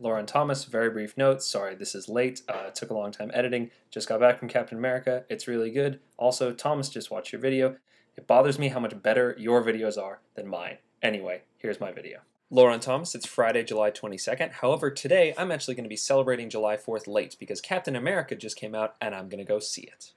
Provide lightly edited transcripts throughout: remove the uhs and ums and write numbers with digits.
Lauren Thomas, very brief note. Sorry, this is late. It took a long time editing. Just got back from Captain America. It's really good. Also, Thomas, just watched your video. It bothers me how much better your videos are than mine. Anyway, here's my video. Lauren Thomas, it's Friday, July 22nd. However, today I'm actually going to be celebrating July 4th late because Captain America just came out and I'm going to go see it.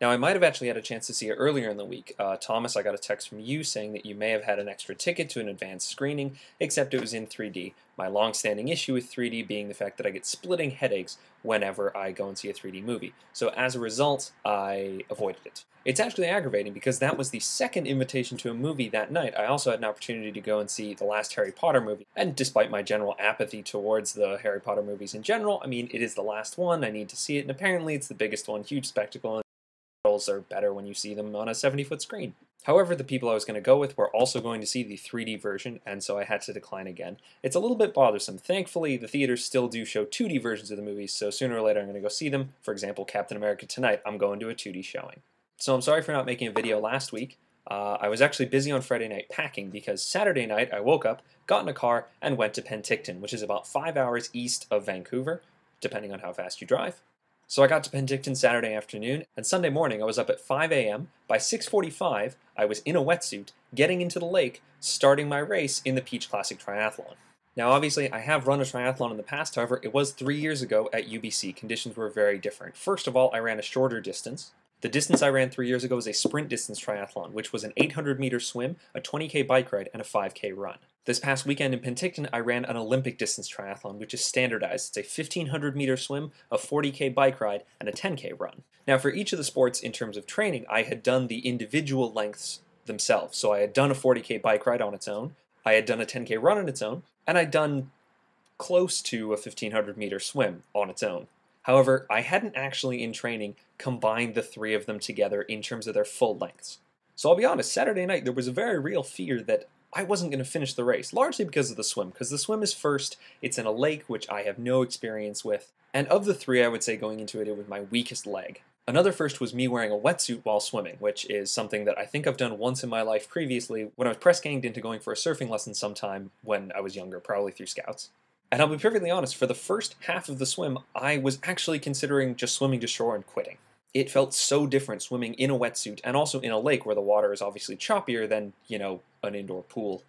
Now, I might have actually had a chance to see it earlier in the week. Thomas, I got a text from you saying that you may have had an extra ticket to an advanced screening, except it was in 3D. My long-standing issue with 3D being the fact that I get splitting headaches whenever I go and see a 3D movie. So as a result, I avoided it. It's actually aggravating because that was the second invitation to a movie that night. I also had an opportunity to go and see the last Harry Potter movie, and despite my general apathy towards the Harry Potter movies in general, I mean, it is the last one, I need to see it, and apparently it's the biggest one, huge spectacle, are better when you see them on a 70-foot screen. However, the people I was going to go with were also going to see the 3D version, and so I had to decline again. It's a little bit bothersome. Thankfully, the theaters still do show 2D versions of the movies, so sooner or later I'm going to go see them. For example, Captain America tonight, I'm going to a 2D showing. So I'm sorry for not making a video last week. I was actually busy on Friday night packing because Saturday night I woke up, got in a car, and went to Penticton, which is about 5 hours east of Vancouver, depending on how fast you drive. So I got to Penticton Saturday afternoon, and Sunday morning I was up at 5 a.m. By 6:45, I was in a wetsuit, getting into the lake, starting my race in the Peach Classic Triathlon. Now obviously I have run a triathlon in the past, however it was 3 years ago at UBC. Conditions were very different. First of all, I ran a shorter distance. The distance I ran 3 years ago was a sprint distance triathlon, which was an 800-meter swim, a 20K bike ride, and a 5K run. This past weekend in Penticton, I ran an Olympic distance triathlon, which is standardized. It's a 1,500-meter swim, a 40K bike ride, and a 10K run. Now for each of the sports in terms of training, I had done the individual lengths themselves. So I had done a 40K bike ride on its own, I had done a 10K run on its own, and I'd done close to a 1,500-meter swim on its own. However, I hadn't actually in training combined the three of them together in terms of their full lengths. So I'll be honest, Saturday night there was a very real fear that I wasn't going to finish the race, largely because of the swim, because the swim is first, it's in a lake which I have no experience with, and of the three I would say going into it, it was my weakest leg. Another first was me wearing a wetsuit while swimming, which is something that I think I've done once in my life previously when I was press ganged into going for a surfing lesson sometime when I was younger, probably through Scouts. And I'll be perfectly honest, for the first half of the swim, I was actually considering just swimming to shore and quitting. It felt so different swimming in a wetsuit and also in a lake where the water is obviously choppier than, an indoor pool,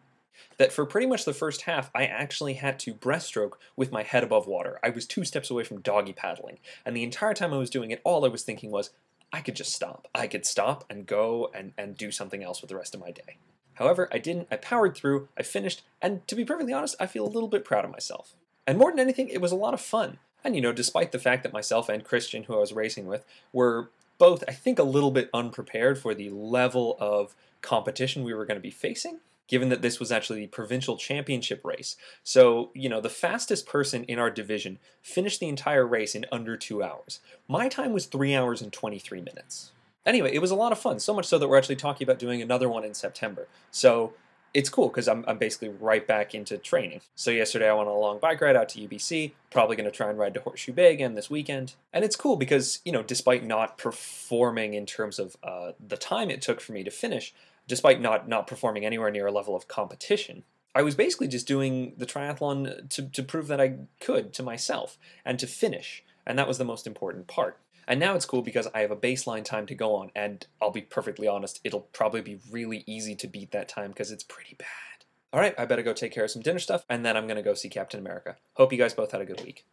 that for pretty much the first half, I actually had to breaststroke with my head above water. I was 2 steps away from doggy paddling, and the entire time I was doing it, all I was thinking was, I could just stop. I could stop and go and do something else with the rest of my day. However, I didn't. I powered through, I finished, and to be perfectly honest, I feel a little bit proud of myself. And more than anything, it was a lot of fun. And despite the fact that myself and Christian, who I was racing with, were both, I think, a little bit unprepared for the level of competition we were going to be facing, given that this was actually the provincial championship race. So, the fastest person in our division finished the entire race in under 2 hours. My time was 3 hours and 23 minutes. Anyway, it was a lot of fun, so much so that we're actually talking about doing another one in September. So it's cool because I'm basically right back into training. So yesterday I went on a long bike ride out to UBC, probably going to try and ride to Horseshoe Bay again this weekend. And it's cool because, despite not performing in terms of the time it took for me to finish, despite not performing anywhere near a level of competition, I was basically just doing the triathlon to prove that I could to myself and to finish. And that was the most important part. And now it's cool because I have a baseline time to go on, and I'll be perfectly honest, it'll probably be really easy to beat that time because it's pretty bad. Alright, I better go take care of some dinner stuff, and then I'm going to go see Captain America. Hope you guys both had a good week.